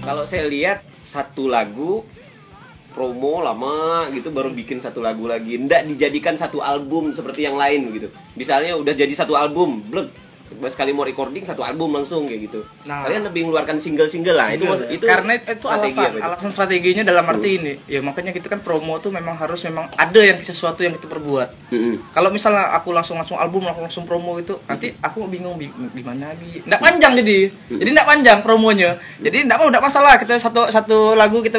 Kalau saya lihat satu lagu promo lama gitu baru bikin satu lagu lagi, nggak dijadikan satu album seperti yang lain gitu. Misalnya udah jadi satu album, blek, sekali mau recording satu album langsung kayak gitu. Nah, kalian lebih mengeluarkan single-single lah. Itu karena itu alasan strateginya dalam arti ini. Ya makanya kita kan promo tuh memang harus ada yang sesuatu yang kita perbuat. Kalau misalnya aku langsung album langsung promo itu, nanti aku bingung gimana lagi. Nggak panjang jadi nggak panjang promonya. Jadi nggak masalah kita satu lagu kita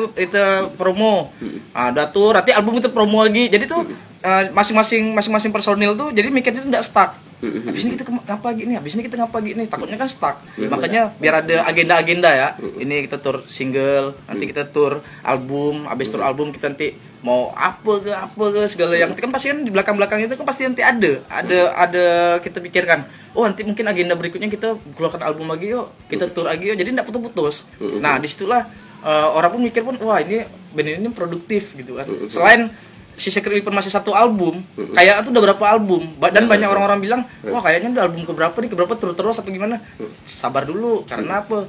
promo. Ada tuh nanti album itu promo lagi. Jadi tuh masing-masing personil tuh jadi mikirnya tuh nggak stuck. Habis ini kita ngapa gini, habis ini kita ngapa gini, takutnya kan stuck. Makanya biar ada agenda-agenda ya. Ini kita tur single, nanti kita tur album, habis tur album kita nanti mau apa ke segala yang kan pasti kan di belakang itu kan pasti nanti ada kita pikirkan. Oh nanti mungkin agenda berikutnya kita keluarkan album lagi yuk, kita tur lagi yuk. Jadi enggak putus-putus. Nah, disitulah orang pun mikir pun wah ini band ini produktif gitu kan. Selain si Secret Weapon masih satu album, kayak itu udah berapa album, dan banyak orang-orang bilang, wah kayaknya udah album keberapa terus apa gimana? Sabar dulu, karena apa?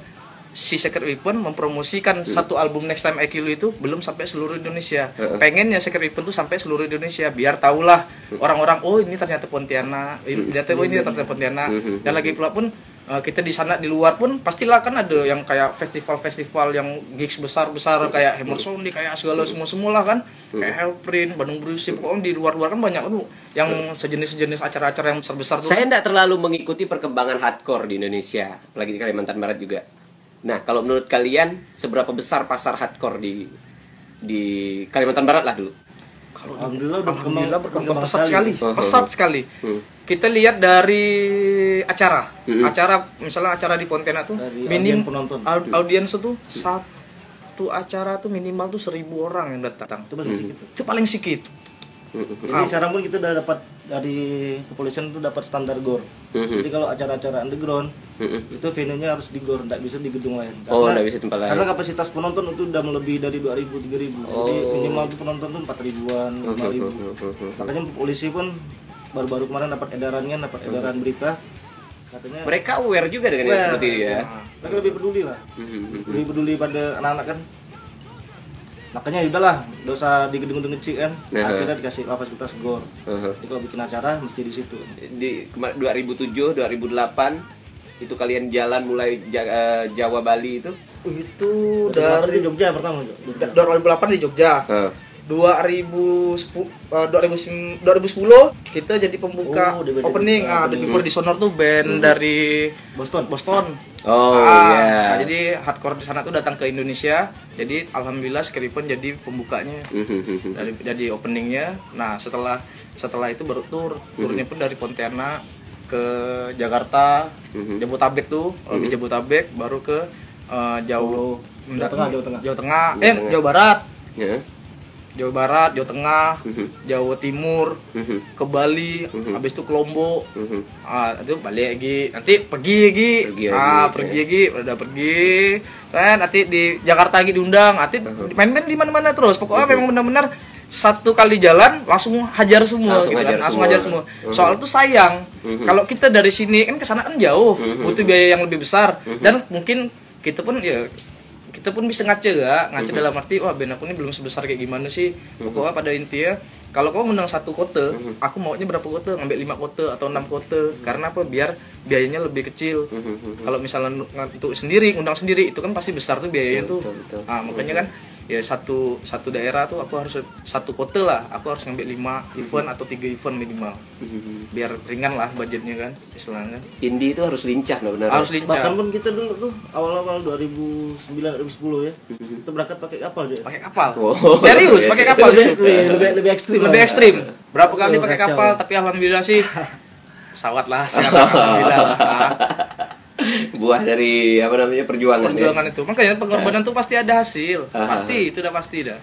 Si Secret Weapon mempromosikan satu album Next Time I Kill You itu belum sampai seluruh Indonesia. Pengennya Secret Weapon tuh sampai seluruh Indonesia, biar tahulah orang-orang, oh ini ternyata Pontianak, ini ternyata Pontianak, dan lagi pula pun kita di sana di luar pun pastilah kan ada yang kayak festival yang gigs besar kayak Hammer Sound kayak segala semua lah kan, kayak Hellprint, Bandung Bruce, pokoknya di luar kan banyak tuh yang sejenis acara-acara yang besar tuh. Saya tidak terlalu mengikuti perkembangan hardcore di Indonesia, apalagi di Kalimantan Barat juga. Nah, kalau menurut kalian seberapa besar pasar hardcore di Kalimantan Barat lah dulu? Alhamdulillah berkembang pesat sekali. Kita lihat dari acara misalnya acara di Pontianak tuh minim penonton audiens tuh satu acara tuh minimal tuh 1.000 orang yang datang. Itu paling sedikit. Jadi sekarang pun kita udah dapat dari kepolisian tuh dapat standar GOR. Jadi kalau acara-acara underground itu venue-nya harus di GOR, enggak bisa di gedung lain. Enggak bisa tempat lain. Karena kapasitas penonton itu udah melebihi dari 2.000 3.000. Jadi minimal tuh penonton tuh 4.000-an, 5.000. Makanya polisi pun baru-baru kemarin dapat edaran berita katanya mereka aware juga dengan yang seperti ini ya. Mereka lebih peduli lah. Lebih peduli pada anak-anak kan. Makanya udahlah, enggak usah di gedung-gedung kecil kan. Akhirnya dikasih fasilitas GOR. Jadi kalau bikin acara mesti di situ. Di 2007, 2008 itu kalian jalan mulai Jawa Bali itu? Itu dari Jogja pertama. 2008 di Jogja. 2010 kita jadi pembuka opening The Before Dishonor tuh band dari Boston. Nah, jadi hardcore di sana tuh datang ke Indonesia. Jadi alhamdulillah Secret Weapon jadi pembukanya. Jadi openingnya. Nah, setelah itu baru turnya pun dari Pontianak ke Jakarta, Jabodetabek tuh, di Jabodetabek baru ke Jawa Barat. Jawa Barat, Jawa Tengah, Jawa Timur, ke Bali, habis itu ke Lombok, itu balik lagi, nanti pergi lagi, udah pergi, saya nanti di Jakarta lagi diundang, nanti main-main di mana-mana terus, pokoknya memang benar-benar satu kali jalan langsung hajar semua, langsung hajar semua. Soal itu sayang, kalau kita dari sini kan kesana kan jauh, butuh biaya yang lebih besar, dan mungkin kita pun bisa ngaca dalam arti wah band aku ini belum sebesar kayak gimana sih. Pokoknya pada intinya kalau kau ngundang satu kota, aku maunya berapa kota, ngambil 5 kota atau 6 kota. Karena apa? Biar biayanya lebih kecil. Kalau misalnya untuk undang sendiri itu kan pasti besar tuh biayanya tuh. Makanya kan ya satu daerah tuh aku harus satu kota lah, aku harus ngambil 5 event atau 3 event minimal. Biar ringan lah budgetnya kan, istilahnya. Indie itu harus lincah benar. Harus lincah. Bahkan pun kita dulu tuh awal-awal 2009 2010 ya. Kita berangkat pakai kapal aja. Pakai kapal. Serius, pakai kapal. Lebih ekstrim. Lebih ekstrim. Berapa kali pakai kapal, tapi alhamdulillah sih pesawat lah, alhamdulillah. Buah dari perjuangan itu. Makanya pengorbanan tuh pasti ada hasil. Pasti, itu udah pasti dah.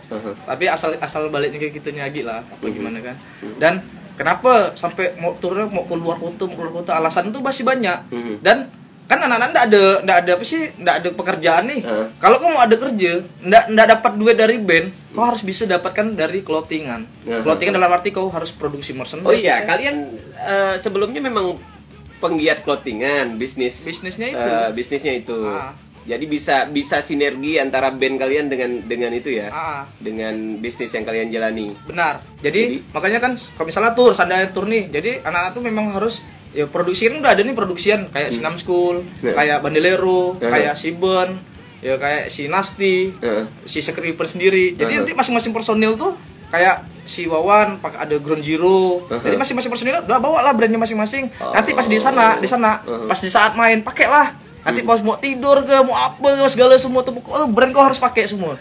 Tapi asal baliknya kayak kita nyagi lah, apa gimana kan. Dan kenapa sampai mau turun mau keluar kota alasan tuh masih banyak. Dan kan anak-anak enggak ada pekerjaan nih. Kalau kau mau ada kerja, enggak dapat duit dari band, kau harus bisa dapatkan dari clothingan. Clothingan dalam arti kau harus produksi merchandise. Oh iya, kalian sebelumnya memang penggiat clothingan, bisnisnya itu. Jadi bisa sinergi antara band kalian dengan itu ya. Dengan bisnis yang kalian jalani. Benar. Jadi makanya kan kalau misalnya tur, seandainya tur nih. Jadi anak-anak tuh memang harus ya produksi kan udah ada nih produksian kayak Sinam School, kayak Bandolero, kayak Siben, ya kayak si Nasti, si Secret Reaper sendiri. Jadi nanti masing-masing personil tuh kayak si Wawan pakai ada Ground Zero. Jadi masing-masing personil udah bawa lah brandnya masing-masing. Nanti pas di sana pas di saat main pakailah. Nanti pas mau tidur ke mau apa segala semua tuh brand kau harus pakai semua.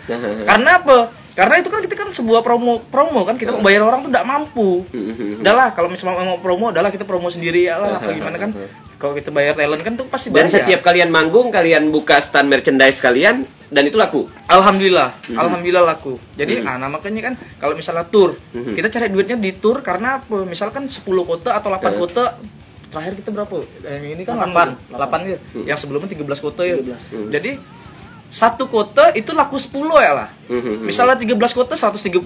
Karena apa? Karena itu kan kita kan sebuah promo kan kita mau bayar orang tuh tidak mampu. Udahlah kalau misalnya mau promo udahlah kita promo sendiri ya lah apa gimana kan. Kalau kita bayar talent kan tuh pasti bayar. Dan setiap kalian manggung kalian buka stand merchandise kalian dan itu laku. Alhamdulillah laku. Jadi nah makanya kan kalau misalnya tour, kita cari duitnya di tour karena apa? Misalkan 10 kota atau 8 kota. Terakhir kita berapa? Yang ini kan 8 ya. Yang sebelumnya 13 kota ya. Jadi satu kota itu laku 10 ya lah. Misalnya 13 kota 130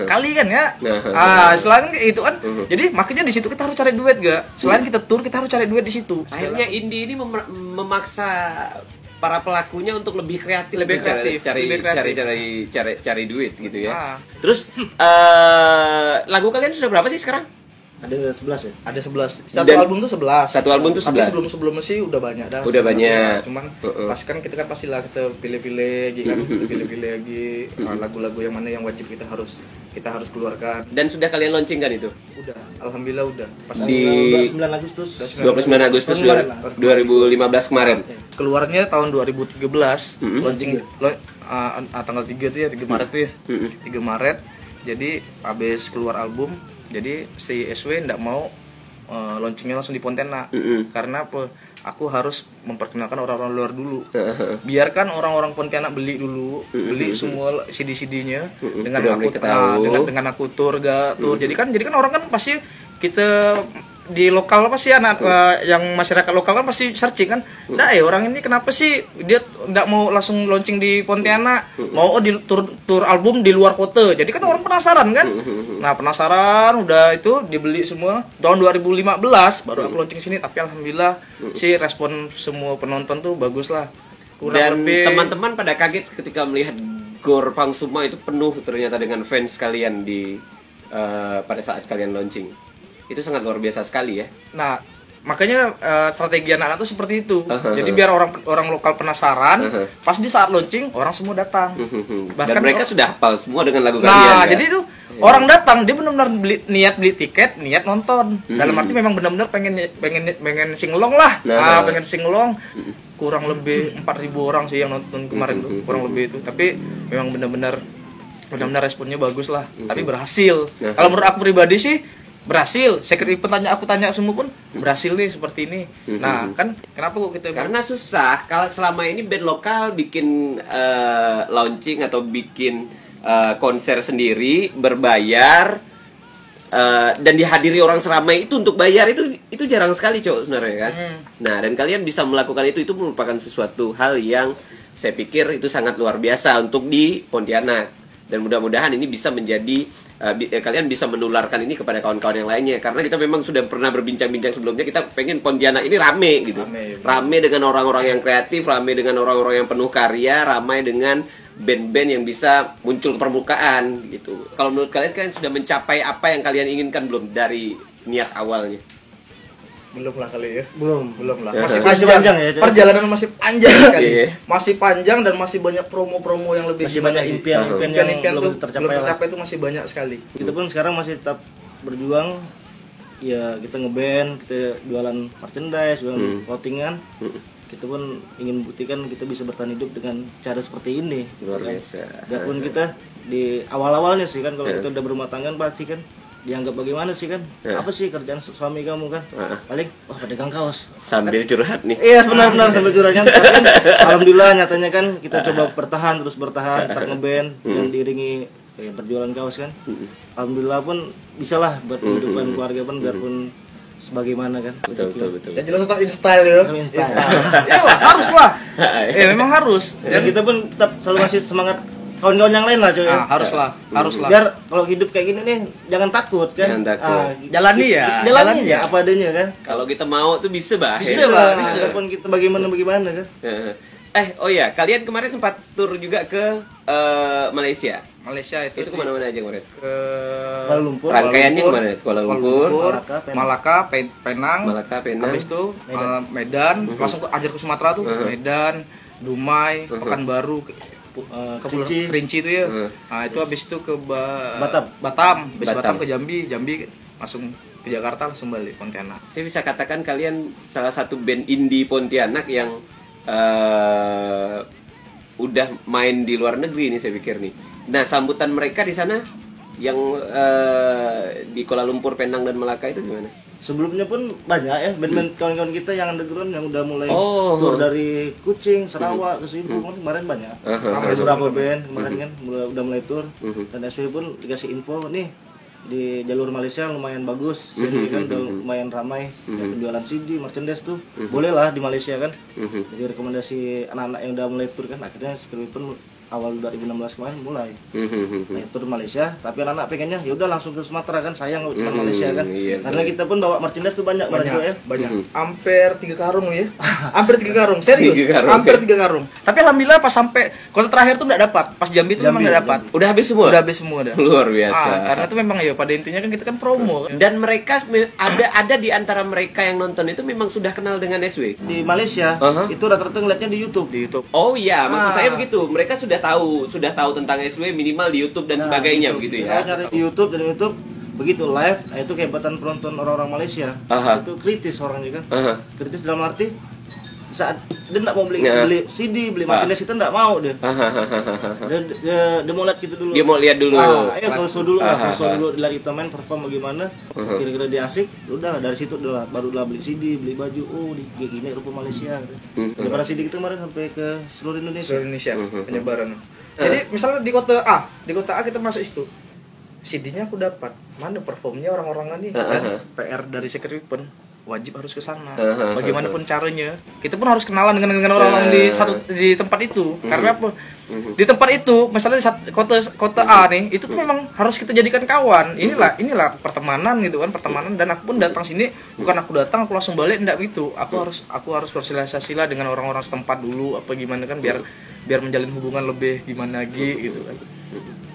kali kan ya. Selain itu kan. Jadi makanya di situ kita harus cari duit gak. Selain kita tour kita harus cari duit di situ. Akhirnya indie ini memaksa para pelakunya untuk lebih kreatif, cari duit gitu ya. Terus lagu kalian sudah berapa sih sekarang? Ada 11 ya? Ada 11. Satu album tuh 11. Satu album tuh 11. Tapi sebelumnya sih udah banyak dah. Udah banyak. Cuman pas kan kita kan pastilah kita pilih-pilih lagi kan, pilih-pilih lagi lagu-lagu yang mana yang wajib kita harus keluarkan. Dan sudah kalian launching kan itu? Udah, alhamdulillah udah. Pas di 29 Agustus 2015 kemarin. Keluarnya tahun 2013, launching tanggal 3 tuh ya, 3 Maret tuh ya. 3 Maret. Jadi habis keluar album jadi si SW nggak mau launchingnya langsung di Pontianak karena apa? Aku harus memperkenalkan orang-orang luar dulu. Biarkan orang-orang Pontianak beli dulu, beli semua CD-CD-nya dengan aku tur. Jadi kan orang kan pasti kita di lokal pasti anak yang masyarakat lokal kan pasti searching kan. Nah, orang ini kenapa sih dia enggak mau langsung launching di Pontianak, mau di tur album di luar kota. Jadi kan orang penasaran kan. Nah, penasaran udah itu dibeli semua. Tahun 2015 baru aku launching sini tapi alhamdulillah sih respon semua penonton tuh bagus lah. Dan teman-teman pada kaget ketika melihat Gor Pangsuma itu penuh ternyata dengan fans kalian di pada saat kalian launching. Itu sangat luar biasa sekali ya. Nah, makanya strategi anak-anak tuh seperti itu. Jadi biar orang lokal penasaran, pas di saat launching orang semua datang. Bahkan dan mereka sudah hafal semua dengan lagu kalian. Nah, jadi itu orang datang dia benar-benar niat beli tiket, niat nonton. Dalam arti memang benar-benar pengen singelong lah. Pengen singelong. Kurang lebih 4.000 orang sih yang nonton kemarin tuh, kurang lebih itu. Tapi memang benar-benar responnya bagus lah. Tapi berhasil. Kalau menurut aku pribadi sih berhasil. Secret Reaper aku tanya semua pun berhasil nih seperti ini. Nah, kan kenapa kok kita karena susah kalau selama ini band lokal bikin launching atau bikin konser sendiri berbayar dan dihadiri orang seramai itu untuk bayar itu jarang sekali cowok sebenarnya kan. Nah, dan kalian bisa melakukan itu merupakan sesuatu hal yang saya pikir itu sangat luar biasa untuk di Pontianak. Dan mudah-mudahan ini bisa menjadi kalian bisa menularkan ini kepada kawan-kawan yang lainnya karena kita memang sudah pernah berbincang-bincang sebelumnya. Kita pengen Pontianak ini rame gitu, rame dengan orang-orang yang kreatif, rame dengan orang-orang yang penuh karya, ramai dengan band-band yang bisa muncul ke permukaan gitu. Kalau menurut kalian sudah mencapai apa yang kalian inginkan belum dari niat awalnya? Belum lah kali ya. Belum lah. Masih panjang ya. Perjalanan masih panjang sekali. Masih panjang dan masih banyak promo-promo yang lebih masih banyak impian yang belum tercapai itu masih banyak sekali. Kita pun sekarang masih tetap berjuang. Ya, kita ngeband, kita jualan merchandise, jualan clothingan. Kita pun ingin buktikan kita bisa bertahan hidup dengan cara seperti ini. Luar biasa. Biarpun kita di awal-awalnya sih kan kalau kita udah berumah tangga pasti kan dianggap bagaimana sih kan? Apa sih kerjaan suami kamu kan? Paling pedagang kaos. Sambil curhat nih. Iya, benar-benar sambil curhat kan. Alhamdulillah nyatanya kan kita coba bertahan, tetap ngeband yang diiringi berjualan kaos kan. Alhamdulillah pun bisalah buat kehidupan keluarga pun biarpun sebagaimana kan. Betul. Dan jelas tetap in style ya. Iyalah, harus lah. Memang harus. Dan kita pun tetap selalu masih semangat kawan-kawan yang lain lah coy. Harus lah. Biar kalau hidup kayak gini nih jangan takut kan. Jangan takut. Jalani ya apa adanya kan. Kalau kita mau tuh bisa. Biarpun kita bagaimana kan. Oh iya, kalian kemarin sempat tur juga ke Malaysia. Malaysia itu kemana-mana aja kemarin? Ke Kuala Lumpur. Rangkaiannya kemana? Kuala Lumpur, Malaka, Penang. Habis itu Medan, langsung ajar ke Sumatera tuh. Medan, Dumai, Pekanbaru, Kerinci itu ya. Nah, itu habis itu ke Batam. Batam ke Jambi langsung ke Jakarta, langsung balik Pontianak. Saya bisa katakan kalian salah satu band indie Pontianak yang udah main di luar negeri nih, saya pikir nih. Nah, sambutan mereka di sana yang di Kuala Lumpur, Penang dan Malaka itu gimana? Sebelumnya pun banyak ya band-band kawan-kawan kita yang underground yang udah mulai tur dari Kucing, Sarawak ke Seribu kemarin banyak. Ada beberapa band kemarin kan udah mulai tur dan SW pun dikasih info nih di jalur Malaysia lumayan bagus, sini kan udah lumayan ramai penjualan CD, merchandise tuh boleh lah di Malaysia kan. Jadi rekomendasi anak-anak yang udah mulai tur kan akhirnya Skrip pun awal 2016 kemarin mulai tur Malaysia, tapi anak-anak pengennya ya udah langsung ke Sumatera kan, sayang cuma Malaysia kan. Karena kita pun bawa merchandise tuh banyak. Hampir 3 karung ya. Hampir 3 karung, serius. Hampir 3 karung. Tapi alhamdulillah pas sampai kota terakhir tuh enggak dapat. Pas Jambi tuh memang enggak dapat. Udah habis semua. Dah. Luar biasa. Karena itu memang ya pada intinya kan kita kan promo. Dan mereka ada di antara mereka yang nonton itu memang sudah kenal dengan SW. Di Malaysia itu rata-rata ngeliatnya di YouTube. Oh iya, maksud saya begitu. Mereka sudah tahu tentang SW minimal di YouTube dan sebagainya begitu ya. Saya nyari di YouTube dan YouTube begitu live, itu kehebatan penonton orang-orang Malaysia. Itu kritis orangnya kan. Kritis dalam arti saat dia enggak mau beli CD, beli merchandise itu enggak mau dia. Dia mau lihat gitu dulu. Dia mau lihat dulu. Ayo kalau dulu lihat kita main perform bagaimana. Kira-kira dia asik, udah dari situ barulah beli CD, beli baju. Oh, di gini rupa Malaysia gitu. Daripada CD kita kemarin sampai ke seluruh Indonesia. Penyebaran. Jadi misalnya di kota A kita masuk itu. CD-nya aku dapat. Mana performnya orang-orang ini dan PR dari Secret Weapon wajib harus ke sana. Bagaimanapun caranya, kita pun harus kenalan dengan orang-orang di tempat itu. Karena apa? Di tempat itu, misalnya di kota A nih, itu tuh memang harus kita jadikan kawan. Inilah pertemanan gitu kan, pertemanan. Dan aku pun datang sini, bukan aku datang aku langsung balik, enggak gitu. Aku harus bersosialisasi lah dengan orang-orang setempat dulu, apa gimana kan biar menjalin hubungan lebih gimana lagi gitu kan.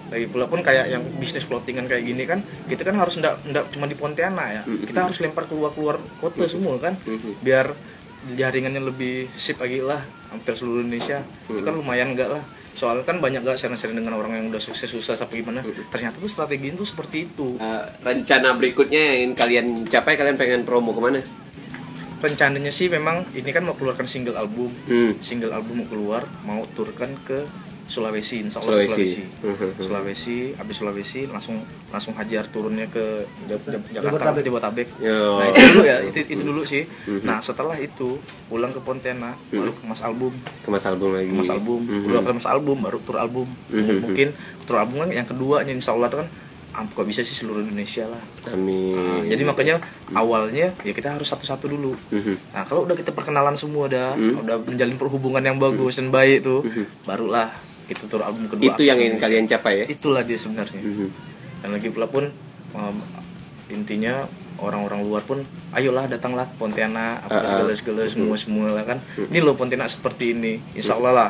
Lagi pula pun kayak yang bisnis clothingan kayak gini kan, kita kan harus enggak cuma di Pontianak ya. Kita harus lempar keluar kota semua kan, biar jaringannya lebih sip lagi lah, hampir seluruh Indonesia. Itu kan lumayan enggak lah. Soalnya kan banyak gak sharing-sharing dengan orang yang udah sukses apa gimana. Ternyata tuh strategi itu seperti itu. Rencana berikutnya yang kalian capai, kalian pengen promo kemana? Rencananya sih memang ini kan mau keluarkan single album. Single album mau keluar, mau turkan ke Sulawesi, insya Allah Sulawesi, habis Sulawesi langsung hajar turunnya ke Jakarta, Jabodetabek. Nah itu dulu sih. Nah setelah itu pulang ke Pontianak, baru kemas album lagi. Baru kemas album, baru tur album. Mungkin tur album kan yang keduanya insya Allah tuh kan kok bisa sih seluruh Indonesia lah. Amin. Jadi makanya awalnya ya kita harus satu-satu dulu. Nah kalau udah kita perkenalan semua udah menjalin perhubungan yang bagus dan baik tuh, barulah itu tur album kedua. Itu yang ingin kalian capai ya? Itulah dia sebenarnya. Dan lagi pula pun intinya orang-orang luar pun ayolah datanglah ke Pontianak, segala semua lah kan. Ini loh Pontianak seperti ini. Insya Allah lah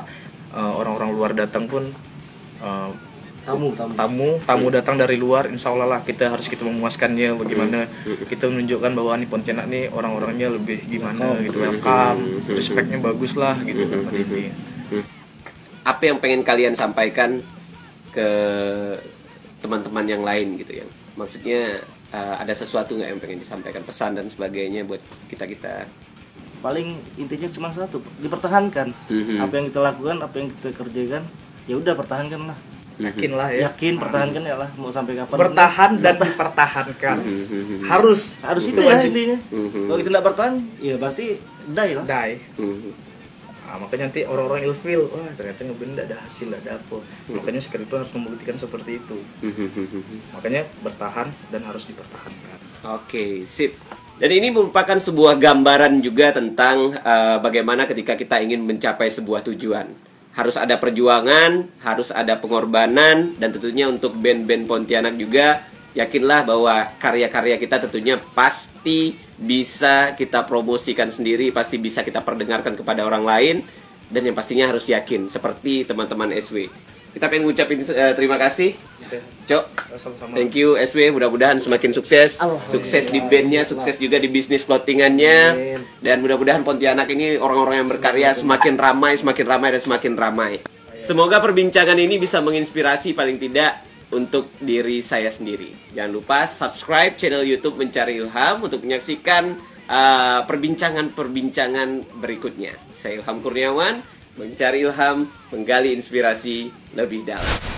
orang-orang luar datang pun tamu datang dari luar, insya Allah lah kita memuaskannya bagaimana. Kita menunjukkan bahwa nih Pontianak nih orang-orangnya lebih gimana gitu, welcome, respectnya bagus lah gitu pada intinya. Apa yang pengen kalian sampaikan ke teman-teman yang lain gitu, yang maksudnya ada sesuatu nggak yang pengen disampaikan, pesan dan sebagainya buat kita? Paling intinya cuma satu, dipertahankan. Apa yang kita lakukan, apa yang kita kerjakan, ya udah pertahankan lah. Yakin pertahankan ya lah, mau sampai kapan. Bertahan dan dipertahankan. Harus itu ya intinya. Kalau kita tidak bertahan, ya berarti die lah. Nah, makanya nanti orang-orang ilfil, wah ternyata ngeband ada hasil, ada apa. Makanya Secret itu harus membuktikan seperti itu. Makanya bertahan dan harus dipertahankan. Oke, sip. Dan ini merupakan sebuah gambaran juga tentang bagaimana ketika kita ingin mencapai sebuah tujuan. Harus ada perjuangan, harus ada pengorbanan, dan tentunya untuk band-band Pontianak juga, yakinlah bahwa karya-karya kita tentunya pasti bisa kita promosikan sendiri, pasti bisa kita perdengarkan kepada orang lain. dan yang pastinya harus yakin seperti teman-teman SW. Kita pengen ngucapin terima kasih, Cok. Thank you SW, mudah-mudahan semakin sukses. Sukses di bandnya, sukses juga di bisnis clothingannya. Dan mudah-mudahan Pontianak ini orang-orang yang berkarya semakin ramai dan semakin ramai. Semoga perbincangan ini bisa menginspirasi paling tidak untuk diri saya sendiri. Jangan lupa subscribe channel YouTube Mencari Ilham untuk menyaksikan perbincangan-perbincangan berikutnya. Saya Ilham Kurniawan, mencari ilham, menggali inspirasi lebih dalam.